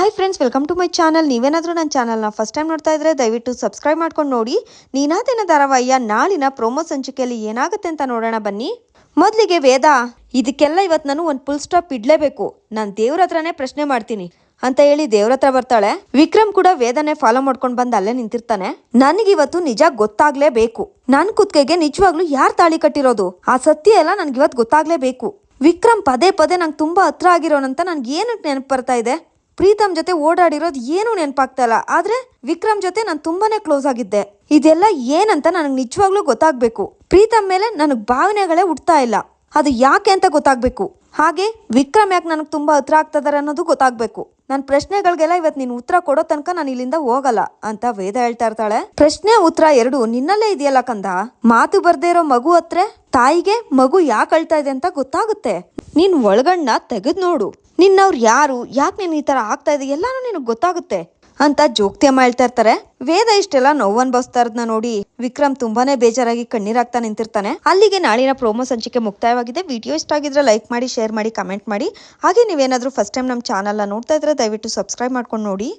Hi friends, welcome to my channel. ನೀವೇನಾದರೂ ನನ್ನ ಚಾನಲ್ನ ಫಸ್ಟ್ ಟೈಮ್ ನೋಡ್ತಾ ಇದ್ರೆ ದಯವಿಟ್ಟು ಸಬ್ಸ್ಕ್ರೈಬ್ ಮಾಡ್ಕೊಂಡು ನೋಡಿ. ನೀನಾದೇನ ಧಾರಾವಾಹಿಯ ನಾಳಿನ ಪ್ರೋಮೋ ಸಂಚಿಕೆಯಲ್ಲಿ ಏನಾಗುತ್ತೆ ಅಂತ ನೋಡೋಣ ಬನ್ನಿ. ಮೊದಲಿಗೆ ವೇದ, ಇದಕ್ಕೆಲ್ಲ ಇವತ್ತು ನಾನು ಒಂದು ಫುಲ್ ಸ್ಟಾಪ್ ಇಡಲೇಬೇಕು, ನಾನು ದೇವ್ರ ಹತ್ರನೇ ಪ್ರಶ್ನೆ ಮಾಡ್ತೀನಿ ಅಂತ ಹೇಳಿ ದೇವ್ರ ಹತ್ರ ಬರ್ತಾಳೆ. ವಿಕ್ರಮ್ ಕೂಡ ವೇದನೆ ಫಾಲೋ ಮಾಡ್ಕೊಂಡು ಬಂದು ಅಲ್ಲೇ ನಿಂತಿರ್ತಾನೆ. ನನಗಿವತ್ತು ನಿಜ ಗೊತ್ತಾಗ್ಲೇಬೇಕು, ನನ್ನ ಕುತ್ತಿಗೆಗೆ ನಿಜವಾಗ್ಲೂ ಯಾರು ತಾಳಿ ಕಟ್ಟಿರೋದು, ಆ ಸತ್ಯ ಎಲ್ಲ ನನ್ಗಿವತ್ತು ಗೊತ್ತಾಗ್ಲೇಬೇಕು. ವಿಕ್ರಮ್ ಪದೇ ಪದೇ ನಂಗೆ ತುಂಬಾ ಹತ್ರ ಆಗಿರೋನಂತ ನನ್ಗೆ ಏನಕ್ಕೆ ನೆನಪು ಬರ್ತಾ ಇದೆ. ಪ್ರೀತಮ್ ಜೊತೆ ಓಡಾಡಿರೋದು ಏನು ನೆನಪಾಗ್ತಾ ಇಲ್ಲ, ಆದ್ರೆ ವಿಕ್ರಮ್ ಜೊತೆ ನಾನು ತುಂಬಾನೇ ಕ್ಲೋಸ್ ಆಗಿದ್ದೆ. ಇದೆಲ್ಲ ಏನಂತ ನನಗೆ ನಿಜವಾಗ್ಲೂ ಗೊತ್ತಾಗ್ಬೇಕು. ಪ್ರೀತಮ್ ಮೇಲೆ ನನಗೆ ಭಾವನೆಗಳೇ ಹುಡ್ತಾ ಇಲ್ಲ, ಅದು ಯಾಕೆ ಅಂತ ಗೊತ್ತಾಗ್ಬೇಕು. ಹಾಗೆ ವಿಕ್ರಮ್ ಯಾಕೆ ನನಗೆ ತುಂಬಾ ಹತ್ರ ಆಗ್ತದಾರೆ ಅನ್ನೋದು ಗೊತ್ತಾಗ್ಬೇಕು. ನನ್ನ ಪ್ರಶ್ನೆಗಳಿಗೆಲ್ಲ ಇವತ್ತು ನೀನು ಉತ್ತರ ಕೊಡೋ ತನಕ ನಾನು ಇಲ್ಲಿಂದ ಹೋಗಲ್ಲ ಅಂತ ವೇದ ಹೇಳ್ತಾ ಇರ್ತಾಳೆ. ಪ್ರಶ್ನೆ ಉತ್ತರ ಎರಡು ನಿನ್ನಲ್ಲೇ ಇದೆಯಲ್ಲ ಕಂದ. ಮಾತು ಬರ್ದೇ ಇರೋ ಮಗು ಹತ್ರ ತಾಯಿಗೆ ಮಗು ಯಾಕೆ ಅಳ್ತಾ ಇದೆ ಅಂತ ಗೊತ್ತಾಗುತ್ತೆ. ನೀನ್ ಒಳಗಣ್ಣ ತೆಗೆದ್ ನೋಡು, ನಿನ್ನವ್ರು ಯಾರು, ಯಾಕೆ ನೀನ್ ಈ ತರ ಆಗ್ತಾ ಇದೆ ಎಲ್ಲಾನು ನಿನಗೆ ಗೊತ್ತಾಗುತ್ತೆ ಅಂತ ಜೋಕ್ತಿಯಮ್ಮ ಹೇಳ್ತಾ ಇರ್ತಾರೆ. ವೇದ ಇಷ್ಟೆಲ್ಲ ನೋವು ಅನ್ಭವಿಸ್ತಾ ಇರೋದನ್ನ ನೋಡಿ ವಿಕ್ರಮ್ ತುಂಬಾನೇ ಬೇಜಾರಾಗಿ ಕಣ್ಣೀರಾಗ್ತಾ ನಿಂತಿರ್ತಾನೆ. ಅಲ್ಲಿಗೆ ನಾಳಿನ ಪ್ರೋಮೋ ಸಂಚಿಕೆ ಮುಕ್ತಾಯವಾಗಿದೆ. ವಿಡಿಯೋ ಇಷ್ಟ ಆಗಿದ್ರೆ ಲೈಕ್ ಮಾಡಿ, ಶೇರ್ ಮಾಡಿ, ಕಮೆಂಟ್ ಮಾಡಿ. ಹಾಗೆ ನೀವೇನಾದ್ರೂ ಫಸ್ಟ್ ಟೈಮ್ ನಮ್ಮ ಚಾನಲ್ನ ನೋಡ್ತಾ ಇದ್ರೆ ದಯವಿಟ್ಟು ಸಬ್ಸ್ಕ್ರೈಬ್ ಮಾಡ್ಕೊಂಡು ನೋಡಿ.